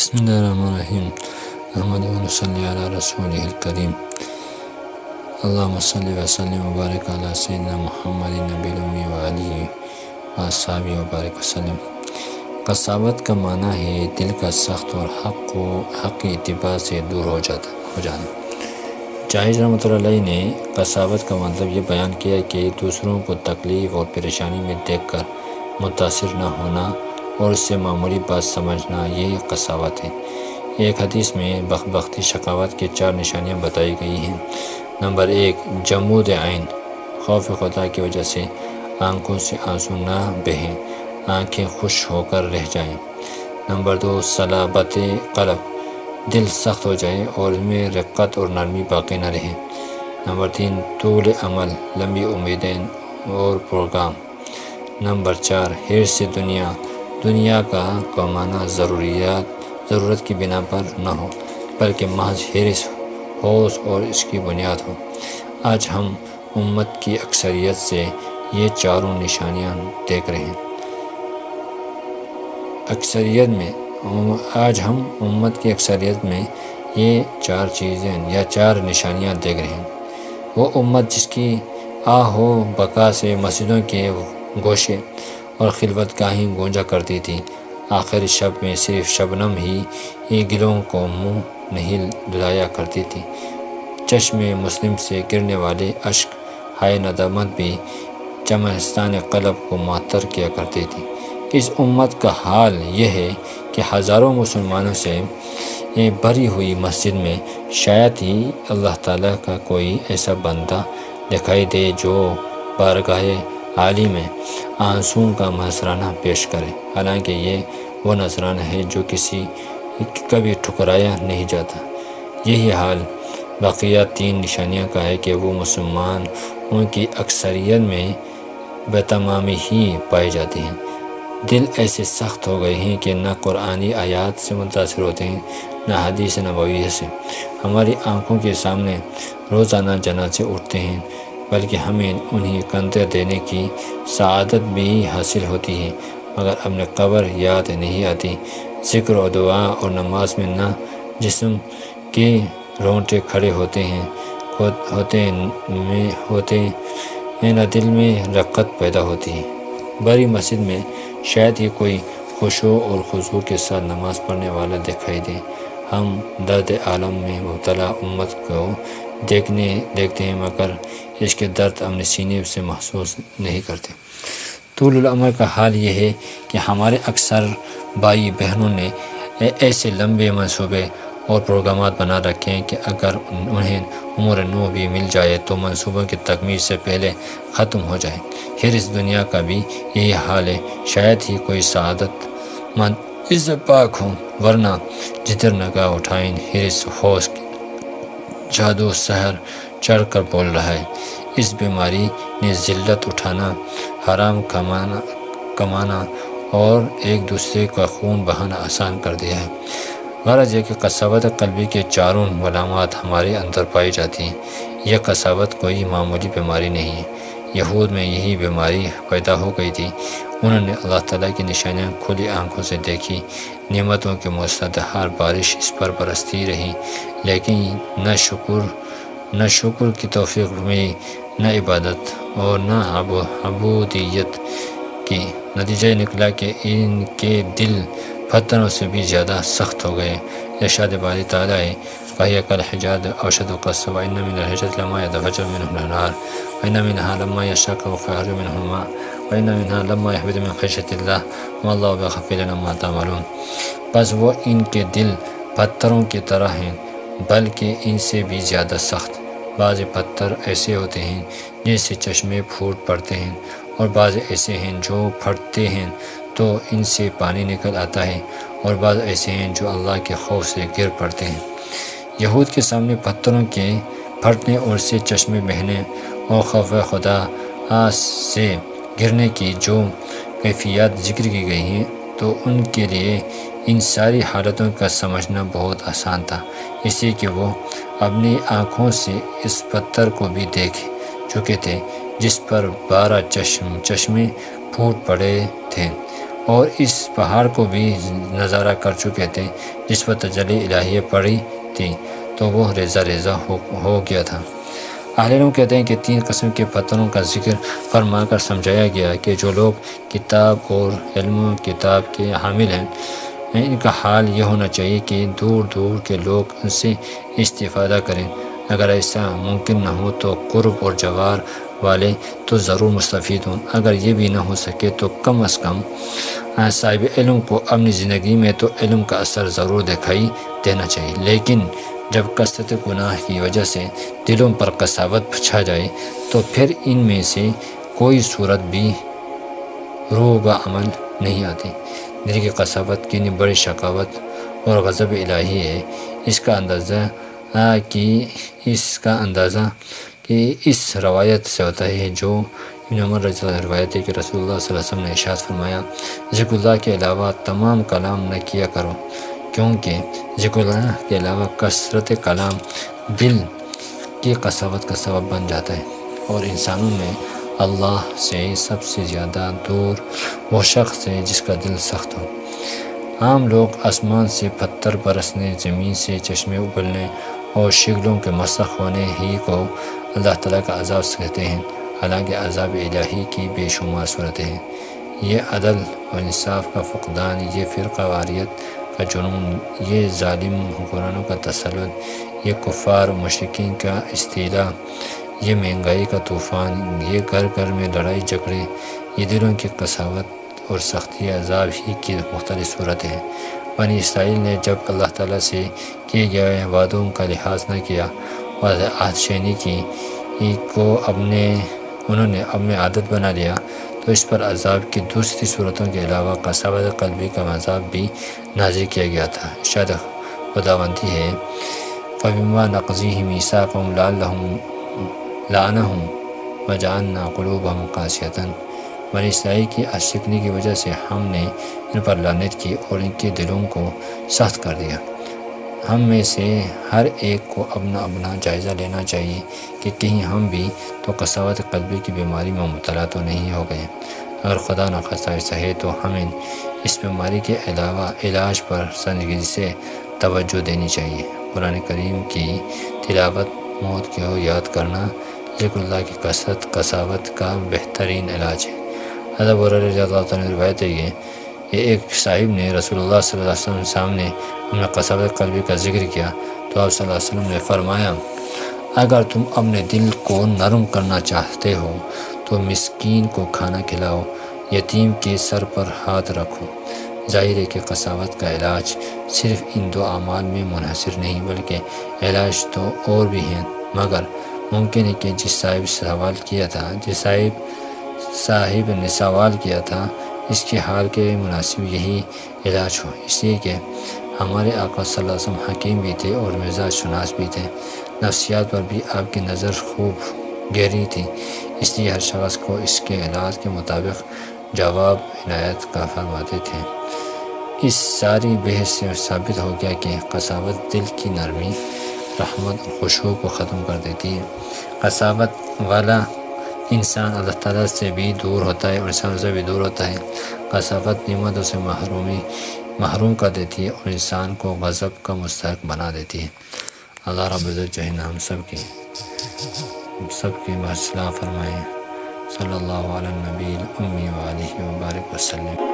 بسم اللہ الرحمن الرحیم احمد و صلی علی رسول الکریم اللہم صلی وسلم وبارک علی سیدنا محمد نبی الامی و آلہ و اصحابہ وبارک وسلم۔ قساوت کا معنی ہے دل کا سخت اور حق کی اتباع سے دور ہو جانا۔ جاہز رحمۃ اللہ علیہ نے قساوت کا مطلب یہ بیان کیا کہ دوسروں کو تکلیف اور پریشانی میں دیکھ کر متاثر نہ ہونا اور اس سے معمولی بات سمجھنا، یہ قساوت ہے۔ ایک حدیث میں بختی شقاوت کے 4 نشانیاں بتائی گئی ہیں۔ نمبر 1، جمود عین، خوف خدا کی وجہ سے آنکھوں سے آنسو نہ بہیں، آنکھیں خوش ہو کر رہ جائیں۔ نمبر 2، صلابت قلب، دل سخت ہو جائے اور اس میں رقت اور نرمی باقی نہ رہے۔ نمبر 3، طول عمل، لمبی امیدیں اور پروگرام۔ نمبر 4، حرص دنیا کا کمانا ضرورت کی بنا پر نہ ہو بلکہ محض حرص ہوش اور اس کی بنیاد ہو۔ آج ہم امت کی اکثریت سے یہ چاروں نشانیاں دیکھ رہے ہیں۔ آج ہم امت کی اکثریت میں یہ 4 چیزیں یا 4 نشانیاں دیکھ رہے ہیں۔ وہ امت جس کی آہ و بکا سے مسجدوں کے گوشے اور خلوت گاہیں گونجا کرتی تھی، آخر شب میں صرف شبنم ہی گلوں کو منہ نہیں دلایا کرتی تھی۔ چشم مسلم سے گرنے والے اشک ہائے ندامت بھی چمنستان قلب کو معطر کیا کرتی تھی۔ اس امت کا حال یہ ہے کہ ہزاروں مسلمانوں سے بھری ہوئی مسجد میں شاید ہی اللہ تعالیٰ کا کوئی ایسا بندہ دکھائی دے جو بارگاہ عالی میں آنسوں کا نذرانہ پیش کرے، حالانکہ یہ وہ نذرانہ ہے جو کبھی ٹھکرایا نہیں جاتا۔ یہی حال بقیہ 3 نشانیوں کا ہے کہ وہ مسلمان ان کی اکثریت میں بتمامی ہی پائے جاتے ہیں۔ دل ایسے سخت ہو گئے ہیں کہ نہ قرآنی آیات سے متاثر ہوتے ہیں نہ حدیث نبوی سے۔ ہماری آنکھوں کے سامنے روزانہ جنازے اٹھتے ہیں، بلکہ ہمیں انہیں کندھے دینے کی سعادت بھی حاصل ہوتی ہے، مگر اپنے قبر یاد نہیں آتی۔ ذکر و دعا اور نماز میں نہ جسم کے رونگٹے کھڑے ہوتے ہیں نہ دل میں رقت پیدا ہوتی ہے۔ بڑی مسجد میں شاید ہی کوئی خشوع اور خضوع کے ساتھ نماز پڑھنے والا دکھائی دے۔ ہم درد عالم میں مبتلا امت کو دیکھتے ہیں، مگر اس کے درد اپنے سینے سے محسوس نہیں کرتے۔ طول العمر کا حال یہ ہے کہ ہمارے اکثر بھائی بہنوں نے ایسے لمبے منصوبے اور پروگرامات بنا رکھے ہیں کہ اگر انہیں عمر نو بھی مل جائے تو منصوبوں کی تکمیل سے پہلے ختم ہو جائے۔ حرص دنیا کا بھی یہی حال ہے، شاید ہی کوئی سعادت مند اس سے پاک ہو، ورنہ جدھر نگاہ اٹھائیں حرص ہوش جادو سحر چڑھ کر بول رہا ہے۔ اس بیماری نے ذلت اٹھانا، حرام کمانا اور ایک دوسرے کا خون بہانا آسان کر دیا ہے۔ غرض یہ کہ قساوت قلبی کے 4 علامات ہمارے اندر پائی جاتی ہیں۔ یہ قساوت کوئی معمولی بیماری نہیں ہے۔ یہود میں یہی بیماری پیدا ہو گئی تھی۔ انہوں نے اللہ تعالیٰ کی نشانیاں کھلی آنکھوں سے دیکھی، نعمتوں کے موسلادھار بارش اس پر برستی رہی، لیکن نہ شکر کی توفیق ملی، نہ عبادت اور نہ عبودیت کی۔ نتیجہ نکلا کہ ان کے دل پتھروں سے بھی زیادہ سخت ہو گئے۔ ارشاد باری تعالیٰ ہے، فَهِيَ كَالْحِجَارَةِ أَوْ أَشَدُّ قَسْوَةً وَإِنَّ مِنَ الْحِجَارَةِ لَمَا يَتَفَجَّرُ مِنْهُ الْأَنْهَارُ وَإِنَّ مِنْهَا لَمَّا يَشَّقَّقُ فَيَخْرُجُ مِنْهُ الْمَاءُ وَإِنَّ مِنْهَا لَمَّا يَهْبِطُ مِنْ خَشْيَةِ اللَّهِ وَمَا اللَّهُ بِغَافِلٍ عَمَّا تَعْمَلُونَ۔ بس وہ ان کے دل پتھروں کی طرح ہیں، بلکہ ان سے بھی زیادہ سخت۔ بعض پتھر ایسے ہوتے ہیں جن سے چشمے پھوٹ پڑتے ہیں، اور بعض ایسے ہیں جو پھٹتے ہیں تو ان سے پانی نکل آتا ہے، اور بعض ایسے ہیں جو اللہ کے خوف سے گر پڑتے ہیں۔ یہود کے سامنے پتھروں کے پھٹنے اور سے چشمے بہنے اور خوف خدا سے گرنے کی جو کیفیات ذکر کی گئی ہیں، تو ان کے لیے ان ساری حالتوں کا سمجھنا بہت آسان تھا، اس لیے کہ وہ اپنی آنکھوں سے اس پتھر کو بھی دیکھ چکے تھے جس پر 12 چشمے پھوٹ پڑے تھے، اور اس پہاڑ کو بھی نظارہ کر چکے تھے جس پر تجلی الہیہ پڑی تھی، تو وہ ریزہ ریزہ ہو گیا تھا۔ اہل علم کہتے ہیں کہ 3 قسم کے پتھروں کا ذکر فرما کر سمجھایا گیا کہ جو لوگ کتاب اور علم و کتاب کے حامل ہیں، ان کا حال یہ ہونا چاہیے کہ دور دور کے لوگ ان سے استفادہ کریں۔ اگر ایسا ممکن نہ ہو تو قرب اور جوار والے تو ضرور مستفید ہوں، اگر یہ بھی نہ ہو سکے تو کم از کم صاحب علم کو اپنی زندگی میں تو علم کا اثر ضرور دکھائی دینا چاہیے، لیکن جب کثرت گناہ کی وجہ سے دلوں پر قساوت چھا جائے تو پھر ان میں سے کوئی صورت بھی روح با عمل نہیں آتی۔ دل کی قساوت کی بڑی شقاوت اور غضب الہی ہے۔ اس کا اندازہ کہ اس روایت سے ہوتا ہے جو ابن عمر رضی اللہ عنہ روایت ہے کہ رسول اللہ صلی اللہ علیہ وسلم نے ارشاد فرمایا، ذکر اللہ کے علاوہ تمام کلام نہ کیا کرو، کیونکہ ذکر اللہ کے علاوہ کثرت کلام دل کی قساوت کا سبب بن جاتا ہے، اور انسانوں میں اللہ سے سب سے زیادہ دور وہ شخص ہے جس کا دل سخت ہو۔ عام لوگ آسمان سے پتھر برسنے، زمین سے چشمے ابلنے اور شگلوں کے مسخ ہونے ہی کو اللہ تعالیٰ کا عذاب کہتے ہیں، حالانکہ عذاب الہی کی بے شمار صورتیں ہیں۔ یہ عدل و انصاف کا فقدان، یہ فرقہ واریت کا جنون، یہ ظالم حکمرانوں کا تسلط، یہ کفار و مشرکین کا استیلاء، یہ مہنگائی کا طوفان، یہ گھر گھر میں لڑائی جھگڑے، یہ دلوں کی قساوت اور سختی عذاب ہی کی مختلف صورتیں ہیں۔ بنی اسرائیل نے جب اللہ تعالیٰ سے کیے گئے وعدوں کا لحاظ نہ کیا اور عہد شکنی کی کو انہوں نے اپنے عادت بنا لیا، تو اس پر عذاب کی دوسری صورتوں کے علاوہ قساوت قلبی کا عذاب بھی نازل کیا گیا تھا۔ ارشاد خداوندی ہے، فَبِمَا نَقْضِهِم مِّيثَاقَهُمْ لَعَنَّاهُمْ وَجَعَلْنَا قُلُوبَهُمْ قَاسِيَةً۔ بنی اسرائیل کی عہد شکنی کی وجہ سے ہم نے ان پر لعنت کی اور ان کے دلوں کو سخت کر دیا۔ ہم میں سے ہر ایک کو اپنا اپنا جائزہ لینا چاہیے کہ کہیں ہم بھی تو قساوت قلبی کی بیماری میں مبتلا تو نہیں ہو گئے۔ اگر خدا نخواستہ ایسا ہے تو ہمیں اس بیماری کے علاوہ علاج پر سنجیدگی سے توجہ دینی چاہیے۔ قرآن کریم کی تلاوت، موت کو یاد کرنا، ذکر اللہ کی کثرت قساوت کا بہترین علاج ہے۔ حضرت ابو ہریرہ رضی اللہ عنہ روایت ہے کہ ایک صاحب نے رسول اللہ صلی اللہ علیہ وسلم سامنے ہمیں قساوت قلبی کا ذکر کیا تو آپ صلی اللہ علیہ وسلم نے فرمایا، اگر تم اپنے دل کو نرم کرنا چاہتے ہو تو مسکین کو کھانا کھلاؤ، یتیم کے سر پر ہاتھ رکھو۔ ظاہر ہے کہ قساوت کا علاج صرف ان 2 اعمال میں منحصر نہیں بلکہ علاج تو اور بھی ہیں، مگر ممکن ہے کہ جس صاحب نے سوال کیا تھا اس کے حال کے مناسب یہی علاج ہو، اس لیے کہ ہمارے آقا صلی اللہ علیہ وسلم حکیم بھی تھے اور مزاج شناس بھی تھے، نفسیات پر بھی آپ کی نظر خوب گہری تھی، اس لیے ہر شخص کو اس کے علاج کے مطابق جواب عنایت کا فرماتے تھے۔ اس ساری بحث سے ثابت ہو گیا کہ قساوت دل کی نرمی، رحمت اور خشوع کو ختم کر دیتی ہے۔ قساوت والا انسان اللہ تعالیٰ سے بھی دور ہوتا ہے اور انسانوں سے بھی دور ہوتا ہے۔ قساوت نعمتوں سے محروم کر دیتی ہے اور انسان کو غضب کا مستحق بنا دیتی ہے۔ اللہ رب العزت جو ہے نا ہم سب کی اصلاح فرمائے۔ صلی اللہ علیہ نبی الامی وآلہ وبارک وسلم۔